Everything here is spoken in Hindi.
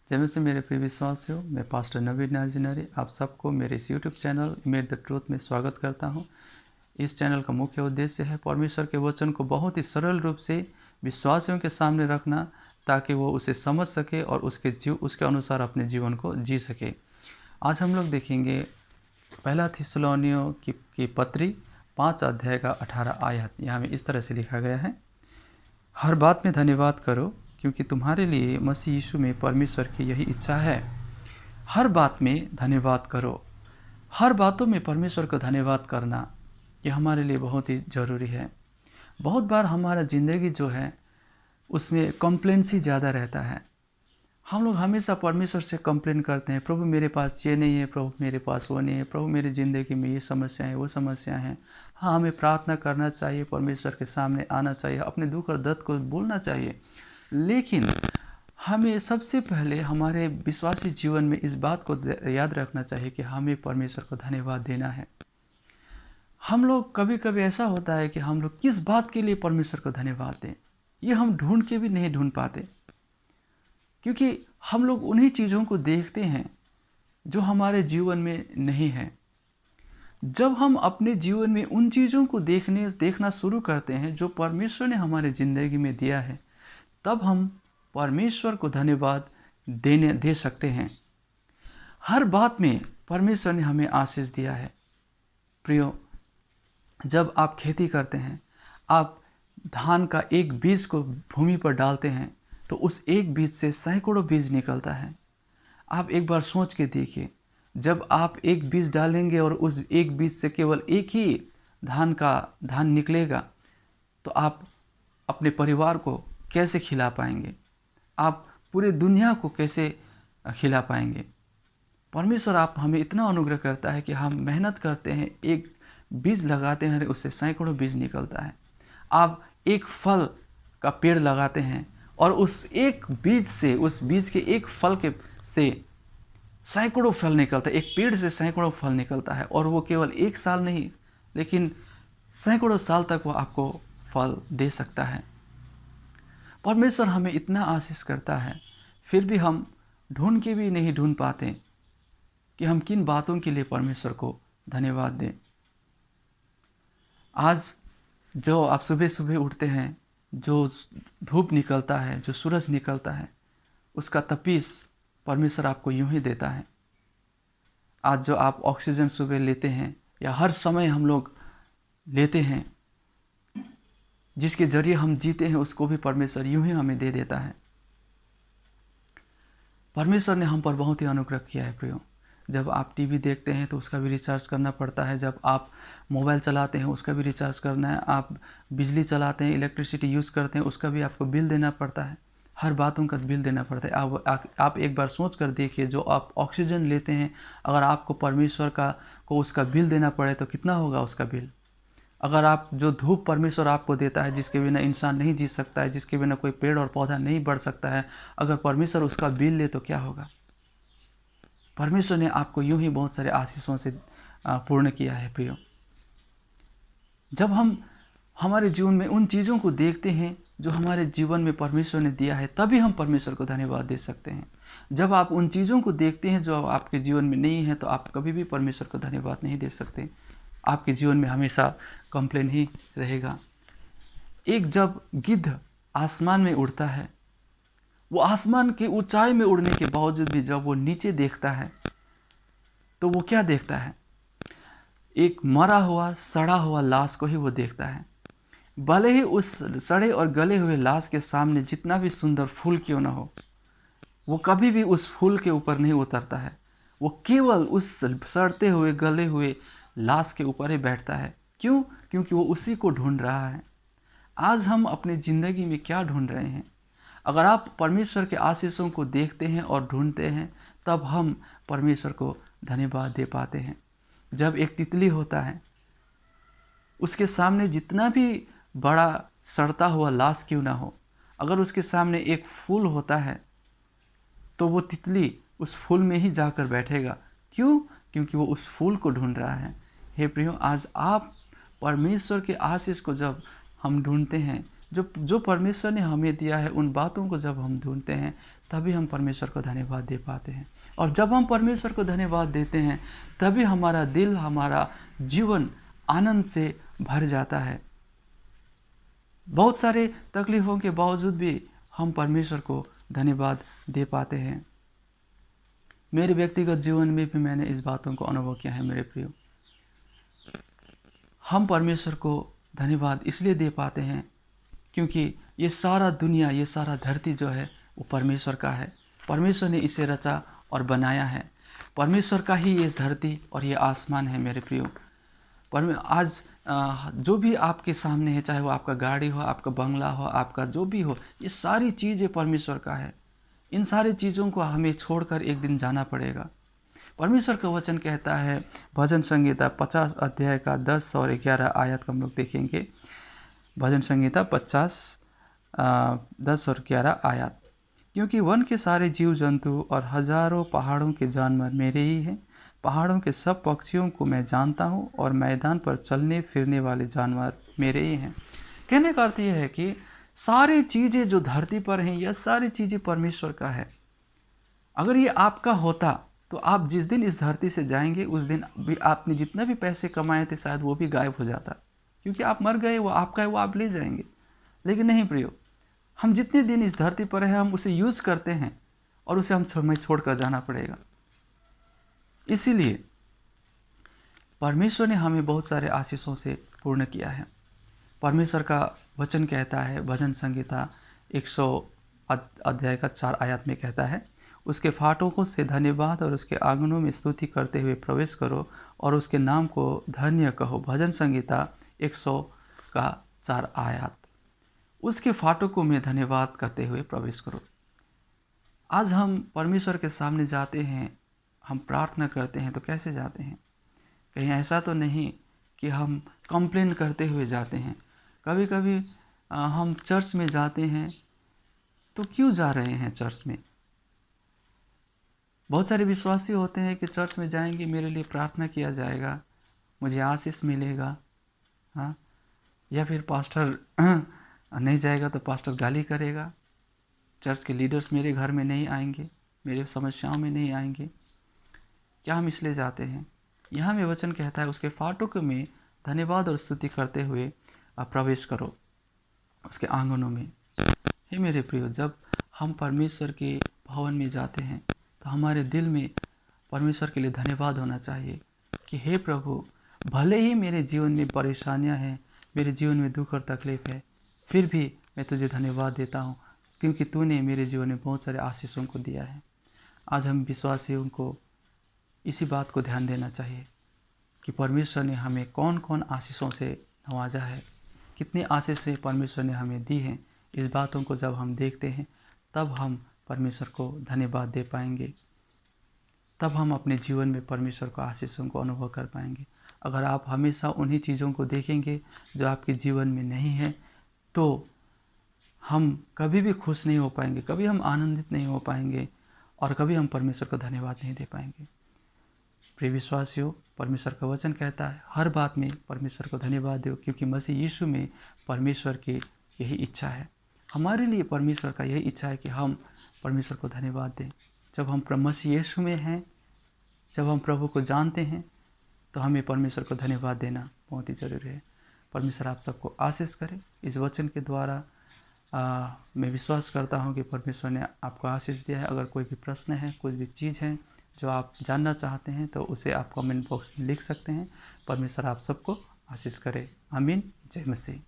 जय मसीह मेरे प्रिय विश्वासियों, मैं पास्टर नवीन नार्जिनरी आप सबको मेरे इस YouTube channel made the truth में स्वागत करता हूं। इस चैनल का मुख्य उद्देश्य है परमेश्वर के वचन को बहुत ही सरल रूप से विश्वासियों के सामने रखना, ताकि वो उसे समझ सके और उसके अनुसार अपने जीवन को जी सके। आज हम लोग देखेंगे पहला थिस्सलुनीयों की पत्री 5 अध्याय का 18 आयत। यहाँ में इस तरह से लिखा गया है, हर बात में धन्यवाद करो, क्योंकि तुम्हारे लिए मसीह यीशु में परमेश्वर की यही इच्छा है। हर बात में धन्यवाद करो। हर बातों में परमेश्वर को धन्यवाद करना ये हमारे लिए बहुत ही ज़रूरी है। बहुत बार हमारा ज़िंदगी जो है उसमें कंप्लेंट्स ही ज़्यादा रहता है। हम लोग हमेशा परमेश्वर से कंप्लेन करते हैं, प्रभु मेरे पास ये नहीं है, प्रभु मेरे पास वो नहीं है, प्रभु मेरी ज़िंदगी में ये समस्या है, वो समस्या है। हाँ, हमें प्रार्थना करना चाहिए, परमेश्वर के सामने आना चाहिए, अपने दुख और दर्द को बोलना चाहिए। लेकिन हमें सबसे पहले हमारे विश्वासी जीवन में इस बात को याद रखना चाहिए कि हमें परमेश्वर को धन्यवाद देना है। हम लोग कभी कभी ऐसा होता है कि हम लोग किस बात के लिए परमेश्वर को धन्यवाद दें, ये हम ढूंढ के भी नहीं ढूंढ पाते, क्योंकि हम लोग उन्हीं चीज़ों को देखते हैं जो हमारे जीवन में नहीं है। जब हम अपने जीवन में उन चीज़ों को देखना शुरू करते हैं जो परमेश्वर ने हमारे ज़िंदगी में दिया है, तब हम परमेश्वर को धन्यवाद दे सकते हैं। हर बात में परमेश्वर ने हमें आशीष दिया है। प्रियो, जब आप खेती करते हैं, आप धान का एक बीज को भूमि पर डालते हैं, तो उस एक बीज से सैकड़ों बीज निकलता है। आप एक बार सोच के देखिए, जब आप एक बीज डालेंगे और उस एक बीज से केवल एक ही धान निकलेगा, तो आप अपने परिवार को कैसे खिला पाएंगे? आप पूरे दुनिया को कैसे खिला पाएंगे? परमेश्वर आप हमें इतना अनुग्रह करता है कि हम मेहनत करते हैं, एक बीज लगाते हैं, उससे सैकड़ों बीज निकलता है। आप एक फल का पेड़ लगाते हैं और उस एक बीज से, उस बीज के एक फल के से सैकड़ों फल निकलता है। एक पेड़ से सैकड़ों फल निकलता है, और वो केवल एक साल नहीं, लेकिन सैकड़ों साल तक वो आपको फल दे सकता है। परमेश्वर हमें इतना आशीष करता है, फिर भी हम ढूंढ के भी नहीं ढूंढ पाते कि हम किन बातों के लिए परमेश्वर को धन्यवाद दें। आज जो आप सुबह सुबह उठते हैं, जो धूप निकलता है, जो सूरज निकलता है, उसका तपीस परमेश्वर आपको यूं ही देता है। आज जो आप ऑक्सीजन सुबह लेते हैं, या हर समय हम लोग लेते हैं, जिसके जरिए हम जीते हैं, उसको भी परमेश्वर यूं ही हमें दे देता है। परमेश्वर ने हम पर बहुत ही अनुग्रह किया है। प्रियो, जब आप टीवी देखते हैं तो उसका भी रिचार्ज करना पड़ता है। जब आप मोबाइल चलाते हैं उसका भी रिचार्ज करना है। आप बिजली चलाते हैं, इलेक्ट्रिसिटी यूज़ करते हैं, उसका भी आपको बिल देना पड़ता है। हर बातों का बिल देना पड़ता है। आप एक बार सोच कर देखिए, जो आप ऑक्सीजन लेते हैं, अगर आपको परमेश्वर को उसका बिल देना पड़े तो कितना होगा उसका बिल। अगर आप जो धूप परमेश्वर आपको देता है, जिसके बिना इंसान नहीं जी सकता है, जिसके बिना कोई पेड़ और पौधा नहीं बढ़ सकता है, अगर परमेश्वर उसका बिल ले तो क्या होगा। परमेश्वर ने आपको यूं ही बहुत सारे आशीषों से पूर्ण किया है। प्रियो, जब हम हमारे जीवन में उन चीज़ों को देखते हैं जो हमारे जीवन में परमेश्वर ने दिया है, तभी हम परमेश्वर को धन्यवाद दे सकते हैं। जब आप उन चीज़ों को देखते हैं जो आपके जीवन में नहीं है, तो आप कभी भी परमेश्वर को धन्यवाद नहीं दे सकते। आपके जीवन में हमेशा कंप्लेन ही रहेगा। एक जब गिद्ध आसमान में उड़ता है, वो आसमान की ऊंचाई में उड़ने के बावजूद भी जब वो नीचे देखता है, तो वो क्या देखता है? एक मरा हुआ, सड़ा हुआ लाश को ही वो देखता है। भले ही उस सड़े और गले हुए लाश के सामने जितना भी सुंदर फूल क्यों ना हो, वो कभी भी उस फूल के ऊपर नहीं उतरता है। वो केवल उस सड़ते हुए, गले हुए लाश के ऊपर ही बैठता है। क्यों? क्योंकि वो उसी को ढूंढ रहा है। आज हम अपनी ज़िंदगी में क्या ढूंढ रहे हैं? अगर आप परमेश्वर के आशीषों को देखते हैं और ढूंढते हैं, तब हम परमेश्वर को धन्यवाद दे पाते हैं। जब एक तितली होता है, उसके सामने जितना भी बड़ा सड़ता हुआ लाश क्यों ना हो, अगर उसके सामने एक फूल होता है, तो वो तितली उस फूल में ही जाकर बैठेगा। क्यों? क्योंकि वो उस फूल को ढूंढ रहा है। हे प्रियो, आज आप परमेश्वर के आशीष को जब हम ढूंढते हैं, जो जो परमेश्वर ने हमें दिया है, उन बातों को जब हम ढूंढते हैं तभी हम परमेश्वर को धन्यवाद दे पाते हैं। और जब हम परमेश्वर को धन्यवाद देते हैं तभी हमारा दिल, हमारा जीवन आनंद से भर जाता है। बहुत सारे तकलीफ़ों के बावजूद भी हम परमेश्वर को धन्यवाद दे पाते हैं। मेरे व्यक्तिगत जीवन में भी मैंने इस बातों को अनुभव किया है मेरे प्रियो। हम परमेश्वर को धन्यवाद इसलिए दे पाते हैं क्योंकि ये सारा दुनिया, ये सारा धरती जो है वो परमेश्वर का है। परमेश्वर ने इसे रचा और बनाया है। परमेश्वर का ही ये धरती और ये आसमान है मेरे प्रियो। आज जो भी आपके सामने है, चाहे वो आपका गाड़ी हो, आपका बंगला हो, आपका जो भी हो, ये सारी चीज़ें परमेश्वर का है। इन सारी चीज़ों को हमें छोड़कर एक दिन जाना पड़ेगा। परमेश्वर का वचन कहता है, भजन संहिता 50 अध्याय का 10 और 11 आयत को हम लोग देखेंगे। भजन संहिता 50 10 और 11 आयत। क्योंकि वन के सारे जीव जंतु और हजारों पहाड़ों के जानवर मेरे ही हैं। पहाड़ों के सब पक्षियों को मैं जानता हूँ और मैदान पर चलने फिरने वाले जानवर मेरे ही हैं। कहने का अर्थ यह है कि सारी चीज़ें जो धरती पर हैं, यह सारी चीज़ें परमेश्वर का है। अगर ये आपका होता तो आप जिस दिन इस धरती से जाएंगे उस दिन भी आपने जितना भी पैसे कमाए थे शायद वो भी गायब हो जाता, क्योंकि आप मर गए, वो आपका है, वो आप ले जाएंगे। लेकिन नहीं प्रियो, हम जितने दिन इस धरती पर हैं हम उसे यूज़ करते हैं और उसे हमें छोड़कर जाना पड़ेगा। इसीलिए परमेश्वर ने हमें बहुत सारे आशीषों से पूर्ण किया है। परमेश्वर का वचन कहता है, भजन संहिता 100 अध्याय का 4 आयत में कहता है, उसके फाटकों से धन्यवाद और उसके आंगनों में स्तुति करते हुए प्रवेश करो और उसके नाम को धन्य कहो। भजन संहिता 100 का 4 आयत। उसके फाटकों में धन्यवाद करते हुए प्रवेश करो। आज हम परमेश्वर के सामने जाते हैं, हम प्रार्थना करते हैं तो कैसे जाते हैं? कहीं ऐसा तो नहीं कि हम कंप्लेन करते हुए जाते हैं। कभी कभी हम चर्च में जाते हैं तो क्यों जा रहे हैं चर्च में? बहुत सारे विश्वासी होते हैं कि चर्च में जाएंगे, मेरे लिए प्रार्थना किया जाएगा, मुझे आशीष मिलेगा, हाँ, या फिर पास्टर नहीं जाएगा तो पास्टर गाली करेगा, चर्च के लीडर्स मेरे घर में नहीं आएंगे, मेरे समस्याओं में नहीं आएंगे। क्या हम इसलिए जाते हैं? यहाँ में वचन कहता है, उसके फाटकों में धन्यवाद और स्तुति करते हुए प्रवेश करो उसके आंगनों में। हे मेरे प्रियो, जब हम परमेश्वर के भवन में जाते हैं तो हमारे दिल में परमेश्वर के लिए धन्यवाद होना चाहिए कि हे प्रभु, भले ही मेरे जीवन में परेशानियां हैं, मेरे जीवन में दुख और तकलीफ़ है, फिर भी मैं तुझे धन्यवाद देता हूँ क्योंकि तूने मेरे जीवन में बहुत सारे आशीषों को दिया है। आज हम विश्वासियों को इसी बात को ध्यान देना चाहिए कि परमेश्वर ने हमें कौन कौन आशीषों से नवाजा है, कितनी आशीषें परमेश्वर ने हमें दी हैं। इस बातों को जब हम देखते हैं तब हम परमेश्वर को धन्यवाद दे पाएंगे, तब हम अपने जीवन में परमेश्वर को आशीषों को अनुभव कर पाएंगे। अगर आप हमेशा उन्हीं चीज़ों को देखेंगे जो आपके जीवन में नहीं है तो हम कभी भी खुश नहीं हो पाएंगे, कभी हम आनंदित नहीं हो पाएंगे और कभी हम परमेश्वर को धन्यवाद नहीं दे पाएंगे। प्रिय विश्वासियों, परमेश्वर का वचन कहता है हर बात में परमेश्वर को धन्यवाद दो क्योंकि मसीह यीशु में परमेश्वर की यही इच्छा है। हमारे लिए परमेश्वर का यही इच्छा है कि हम परमेश्वर को धन्यवाद दें। जब हम मसीह यीशु में हैं, जब हम प्रभु को जानते हैं तो हमें परमेश्वर को धन्यवाद देना बहुत ही ज़रूरी है। परमेश्वर आप सबको आशीष करे। इस वचन के द्वारा मैं विश्वास करता हूँ कि परमेश्वर ने आपको आशीष दिया है। अगर कोई भी प्रश्न है, कोई भी चीज़ है जो आप जानना चाहते हैं तो उसे आप कमेंट बॉक्स में लिख सकते हैं। परमेश्वर आप सबको आशीष करे। आमीन। जय मसीह।